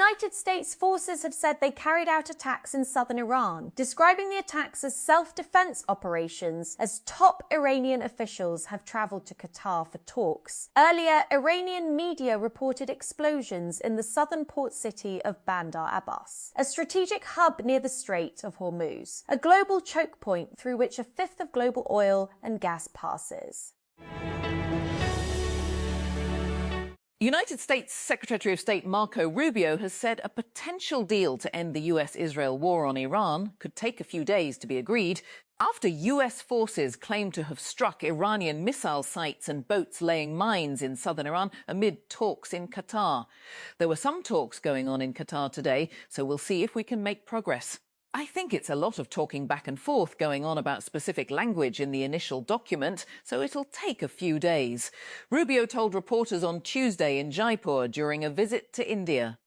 United States forces have said they carried out attacks in southern Iran, describing the attacks as self-defense operations, as top Iranian officials have traveled to Qatar for talks. Earlier, Iranian media reported explosions in the southern port city of Bandar Abbas, a strategic hub near the Strait of Hormuz, a global choke point through which a fifth of global oil and gas passes. United States Secretary of State Marco Rubio has said a potential deal to end the US-Israel war on Iran could take a few days to be agreed after US forces claim to have struck Iranian missile sites and boats laying mines in southern Iran amid talks in Qatar. There were some talks going on in Qatar today, so we'll see if we can make progress. I think it's a lot of talking back and forth going on about specific language in the initial document, so it'll take a few days. Rubio told reporters on Tuesday in Jaipur during a visit to India.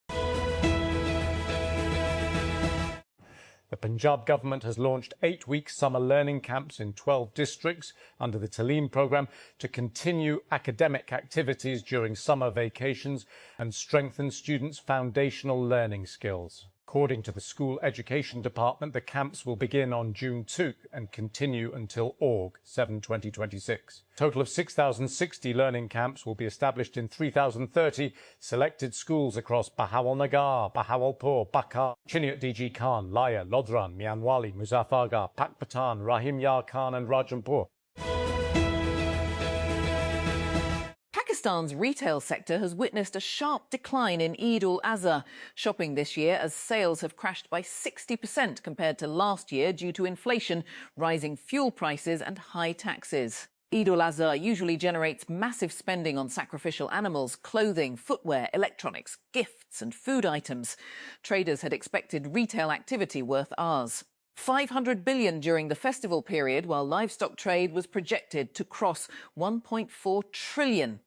The Punjab government has launched 8-week summer learning camps in 12 districts under the Talim programme to continue academic activities during summer vacations and strengthen students' foundational learning skills. According to the School Education Department, the camps will begin on June 2 and continue until Aug 7, 2026. A total of 6,060 learning camps will be established in 3,030 selected schools across Bahawalnagar, Bahawalpur, Bakar, Chiniot DG Khan, Laya, Lodhran, Mianwali, Muzaffargarh, Pakpatan, Rahim Yar Khan and Rajampur. Pakistan's retail sector has witnessed a sharp decline in Eid-ul-Azha shopping this year as sales have crashed by 60% compared to last year due to inflation, rising fuel prices and high taxes. Eid-ul-Azha usually generates massive spending on sacrificial animals, clothing, footwear, electronics, gifts and food items. Traders had expected retail activity worth Rs. 500 billion during the festival period, while livestock trade was projected to cross 1.4 trillion.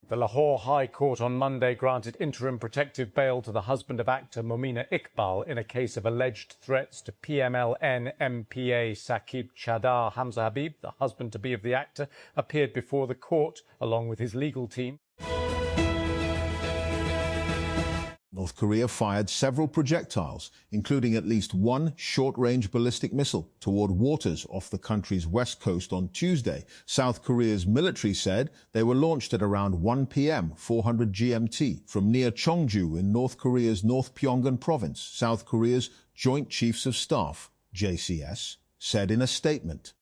The Lahore High Court on Monday granted interim protective bail to the husband of actor Momina Iqbal in a case of alleged threats to PMLN MPA Saqib Chadar. Hamza Habib, the husband-to-be of the actor, appeared before the court along with his legal team. North Korea fired several projectiles, including at least one short-range ballistic missile, toward waters off the country's west coast on Tuesday. South Korea's military said they were launched at around 1 p.m. 400 GMT from near Cheongju in North Korea's North Pyongan province. South Korea's Joint Chiefs of Staff, JCS, said in a statement.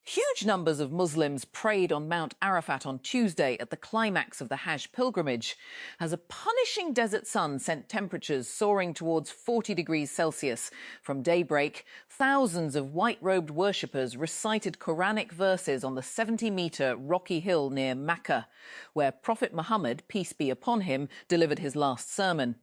Huge numbers of Muslims prayed on Mount Arafat on Tuesday at the climax of the Hajj pilgrimage, as a punishing desert sun sent temperatures soaring towards 40 degrees Celsius. From daybreak, thousands of white-robed worshippers recited Quranic verses on the 70-metre rocky hill near Mecca, where Prophet Muhammad, peace be upon him, delivered his last sermon.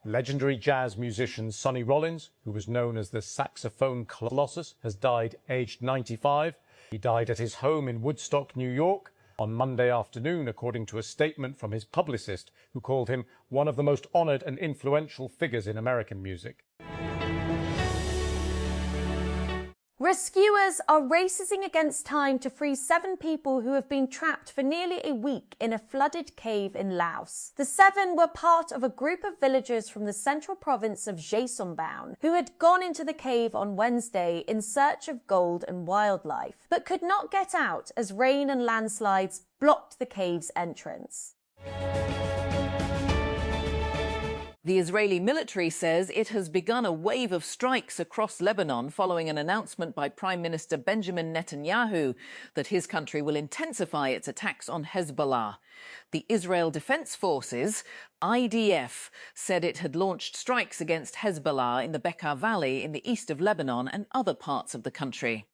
Legendary jazz musician Sonny Rollins, who was known as the saxophone colossus, has died aged 95. He died at his home in Woodstock, New York, on Monday afternoon, according to a statement from his publicist, who called him one of the most honoured and influential figures in American music. Rescuers are racing against time to free 7 people who have been trapped for nearly a week in a flooded cave in Laos. The 7 were part of a group of villagers from the central province of Jaesongbao who had gone into the cave on Wednesday in search of gold and wildlife, but could not get out as rain and landslides blocked the cave's entrance. The Israeli military says it has begun a wave of strikes across Lebanon following an announcement by Prime Minister Benjamin Netanyahu that his country will intensify its attacks on Hezbollah. The Israel Defense Forces, IDF, said it had launched strikes against Hezbollah in the Bekaa Valley in the east of Lebanon and other parts of the country.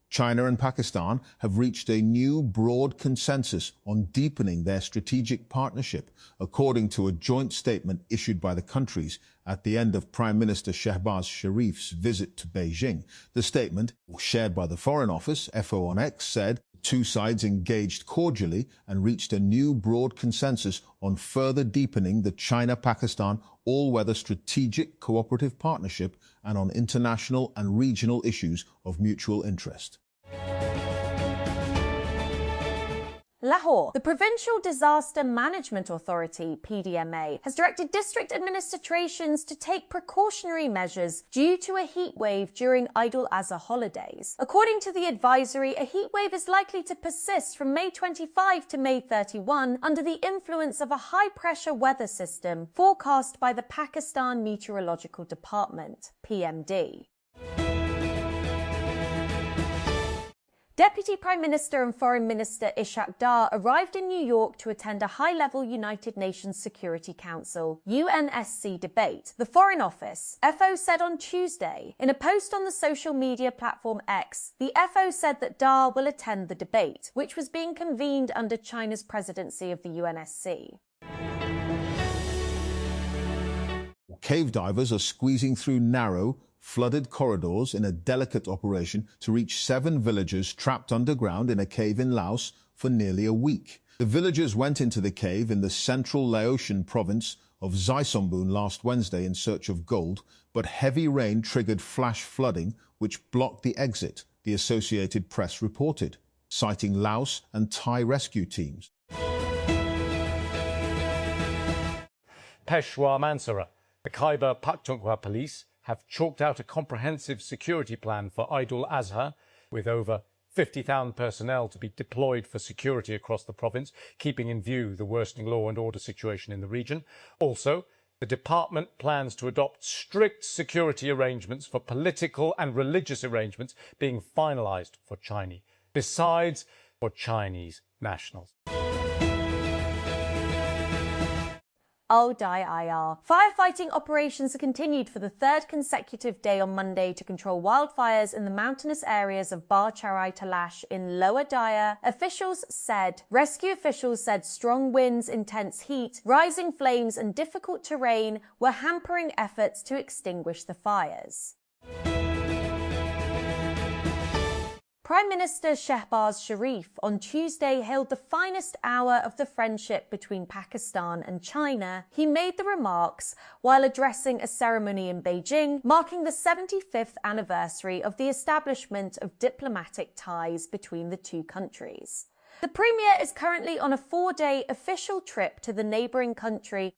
China and Pakistan have reached a new broad consensus on deepening their strategic partnership, according to a joint statement issued by the countries at the end of Prime Minister Shehbaz Sharif's visit to Beijing. The statement, shared by the Foreign Office, FO on X, said two sides engaged cordially and reached a new broad consensus on further deepening the China-Pakistan all-weather strategic cooperative partnership and on international and regional issues of mutual interest. Lahore. The Provincial Disaster Management Authority, PDMA, has directed district administrations to take precautionary measures due to a heat wave during Eid al-Adha holidays. According to the advisory, a heat wave is likely to persist from May 25 to May 31 under the influence of a high-pressure weather system forecast by the Pakistan Meteorological Department, PMD. Deputy Prime Minister and Foreign Minister Ishaq Dar arrived in New York to attend a high-level United Nations Security Council (UNSC) debate. The Foreign Office, FO, said on Tuesday. In a post on the social media platform X, the FO said that Dar will attend the debate, which was being convened under China's presidency of the UNSC. Cave divers are squeezing through narrow, flooded corridors in a delicate operation to reach 7 villagers trapped underground in a cave in Laos for nearly a week. The villagers went into the cave in the central Laotian province of Xaisomboon last Wednesday in search of gold, but heavy rain triggered flash flooding which blocked the exit, the Associated Press reported, citing Laos and Thai rescue teams. Peshawar Mansoura. The Khyber Pakhtunkhwa police have chalked out a comprehensive security plan for Eid al-Adha, with over 50,000 personnel to be deployed for security across the province, keeping in view the worsening law and order situation in the region. Also, the department plans to adopt strict security arrangements for political and religious arrangements being finalised for Chinese, besides for Chinese nationals. Al-Dai-IR. Firefighting operations are continued for the third consecutive day on Monday to control wildfires in the mountainous areas of Bar Charai Talash in Lower Daya. Rescue officials said strong winds, intense heat, rising flames and difficult terrain were hampering efforts to extinguish the fires. Prime Minister Shehbaz Sharif on Tuesday hailed the finest hour of the friendship between Pakistan and China. He made the remarks while addressing a ceremony in Beijing marking the 75th anniversary of the establishment of diplomatic ties between the two countries. The Premier is currently on a 4-day official trip to the neighbouring country.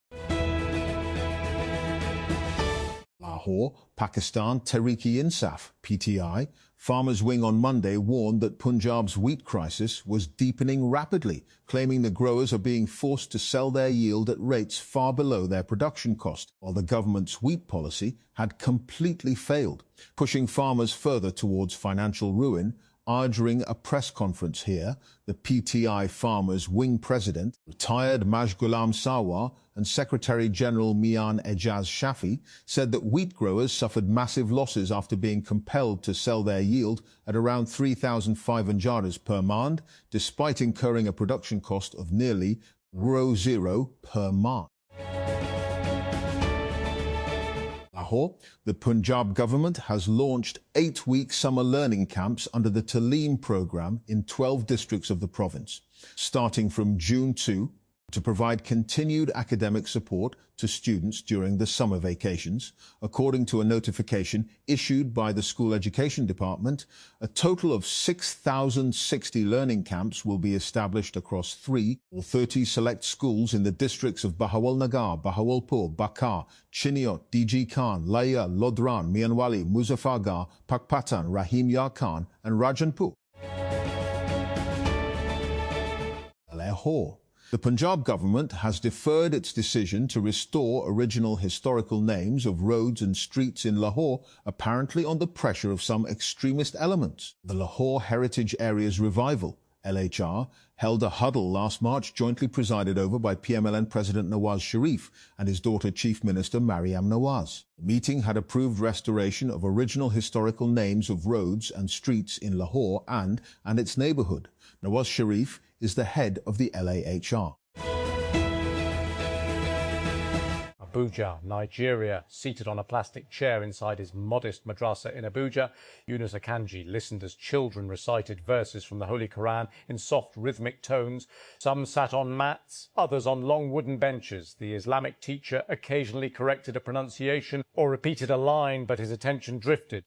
Lahore, Pakistan, Tehreek-e-Insaf, PTI, Farmers' Wing on Monday warned that Punjab's wheat crisis was deepening rapidly, claiming the growers are being forced to sell their yield at rates far below their production cost, while the government's wheat policy had completely failed, pushing farmers further towards financial ruin. During a press conference here, the PTI Farmers' Wing President, retired Maj Ghulam Sarwar, and Secretary-General Mian Ejaz Shafi said that wheat growers suffered massive losses after being compelled to sell their yield at around 3,500 per mand, despite incurring a production cost of nearly €0 per mand. Lahore, the Punjab government has launched 8-week summer learning camps under the Talim program in 12 districts of the province, starting from June 2, to provide continued academic support to students during the summer vacations. According to a notification issued by the School Education Department, a total of 6,060 learning camps will be established across 3 or 30 select schools in the districts of Bahawalnagar, Bahawalpur, Bakar, Chiniot, DG Khan, Laya, Lodran, Mianwali, Muzaffargarh, Pakpatan, Rahim Yar Khan and Rajanpur. Lahore. The Punjab government has deferred its decision to restore original historical names of roads and streets in Lahore, apparently under pressure of some extremist elements. The Lahore Heritage Areas Revival, LHR, held a huddle last March jointly presided over by PMLN President Nawaz Sharif and his daughter Chief Minister Mariam Nawaz. The meeting had approved restoration of original historical names of roads and streets in Lahore and its neighbourhood. Nawaz Sharif is the head of the LAHR. Abuja, Nigeria. Seated on a plastic chair inside his modest madrasa in Abuja, Yunus Akanji listened as children recited verses from the Holy Quran in soft rhythmic tones. Some sat on mats, others on long wooden benches. The Islamic teacher occasionally corrected a pronunciation or repeated a line, but his attention drifted.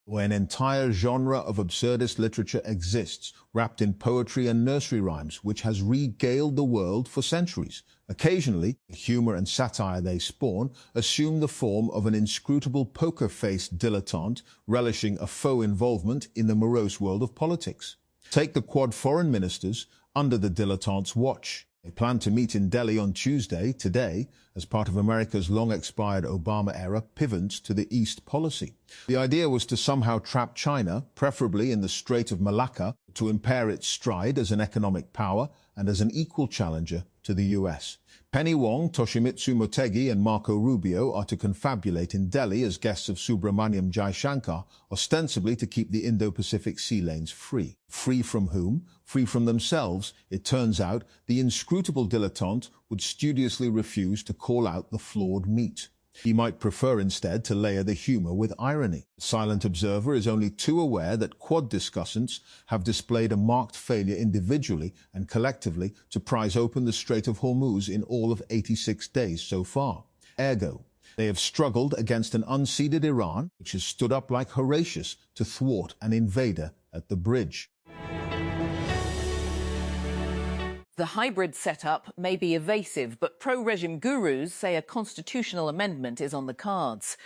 Where an entire genre of absurdist literature exists, wrapped in poetry and nursery rhymes, which has regaled the world for centuries. Occasionally, the humour and satire they spawn assume the form of an inscrutable poker-faced dilettante relishing a faux involvement in the morose world of politics. Take the Quad foreign ministers under the dilettante's watch. They plan to meet in Delhi on Tuesday, today, as part of America's long-expired Obama-era pivot to the East policy. The idea was to somehow trap China, preferably in the Strait of Malacca, to impair its stride as an economic power and as an equal challenger to the US. Penny Wong, Toshimitsu Motegi and Marco Rubio are to confabulate in Delhi as guests of Subramaniam Jaishankar, ostensibly to keep the Indo-Pacific sea lanes free. Free from whom? Free from themselves. It turns out the inscrutable dilettante would studiously refuse to call out the flawed meat. He might prefer instead to layer the humour with irony. The silent observer is only too aware that Quad discussants have displayed a marked failure individually and collectively to prise open the Strait of Hormuz in all of 86 days so far. Ergo, they have struggled against an unseeded Iran, which has stood up like Horatius to thwart an invader at the bridge. The hybrid setup may be evasive, but pro-regime gurus say a constitutional amendment is on the cards.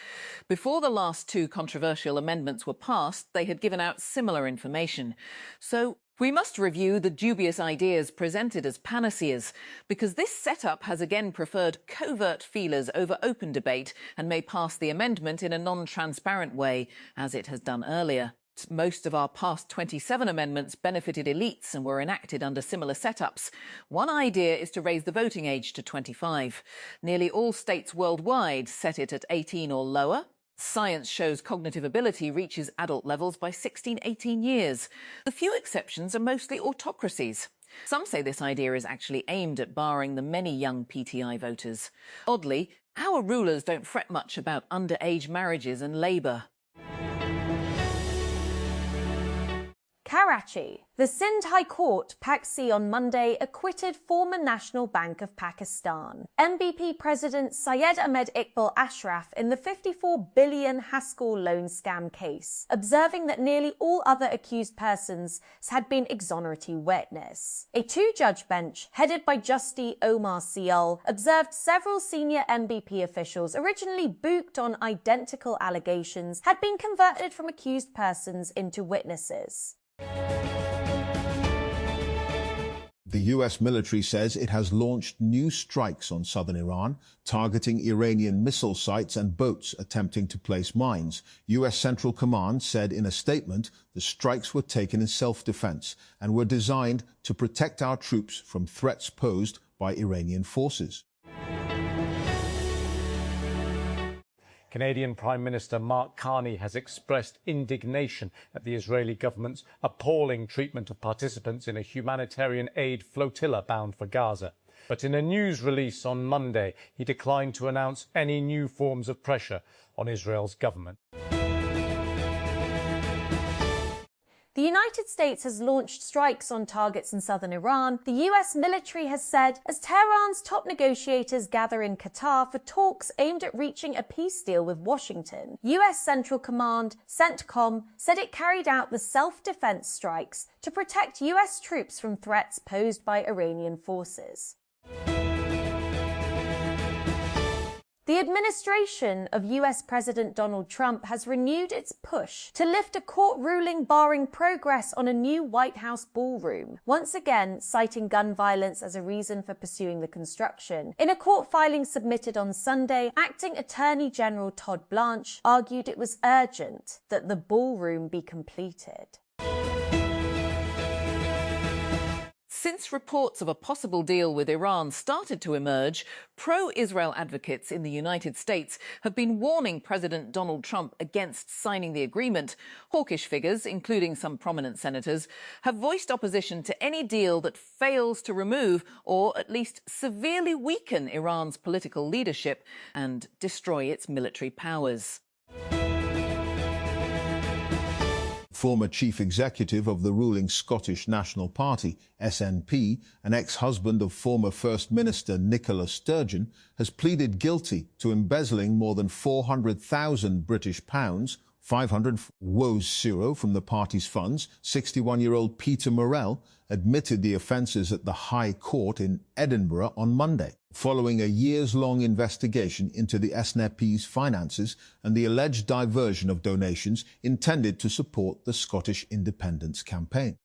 Before the last two controversial amendments were passed, they had given out similar information. So we must review the dubious ideas presented as panaceas, because this setup has again preferred covert feelers over open debate and may pass the amendment in a non-transparent way, as it has done earlier. Most of our past 27 amendments benefited elites and were enacted under similar setups. One idea is to raise the voting age to 25. Nearly all states worldwide set it at 18 or lower. Science shows cognitive ability reaches adult levels by 16, 18 years. The few exceptions are mostly autocracies. Some say this idea is actually aimed at barring the many young PTI voters. Oddly, our rulers don't fret much about underage marriages and labour. Karachi. The Sindh High Court, PAC-C, on Monday acquitted former National Bank of Pakistan MBP President Syed Ahmed Iqbal Ashraf in the $54 billion Haskell loan scam case, observing that nearly all other accused persons had been exoneratory witness. A two-judge bench, headed by Justice Omar Sial, observed several senior MBP officials originally booked on identical allegations had been converted from accused persons into witnesses. The US military says it has launched new strikes on southern Iran, targeting Iranian missile sites and boats attempting to place mines. US Central Command said in a statement the strikes were taken in self-defense and were designed to protect our troops from threats posed by Iranian forces. Canadian Prime Minister Mark Carney has expressed indignation at the Israeli government's appalling treatment of participants in a humanitarian aid flotilla bound for Gaza. But in a news release on Monday, he declined to announce any new forms of pressure on Israel's government. The United States has launched strikes on targets in southern Iran, the US military has said, as Tehran's top negotiators gather in Qatar for talks aimed at reaching a peace deal with Washington. US Central Command, CENTCOM, said it carried out the self-defense strikes to protect US troops from threats posed by Iranian forces. The administration of US President Donald Trump has renewed its push to lift a court ruling barring progress on a new White House ballroom, once again citing gun violence as a reason for pursuing the construction. In a court filing submitted on Sunday, Acting Attorney General Todd Blanche argued it was urgent that the ballroom be completed. Since reports of a possible deal with Iran started to emerge, pro-Israel advocates in the United States have been warning President Donald Trump against signing the agreement. Hawkish figures, including some prominent senators, have voiced opposition to any deal that fails to remove or at least severely weaken Iran's political leadership and destroy its military powers. Former chief executive of the ruling Scottish National Party, SNP, and ex-husband of former First Minister Nicola Sturgeon, has pleaded guilty to embezzling more than 400,000 British pounds, 500 Woes Zero from the party's funds. 61-year-old Peter Morrell admitted the offences at the High Court in Edinburgh on Monday, following a years-long investigation into the SNP's finances and the alleged diversion of donations intended to support the Scottish independence campaign.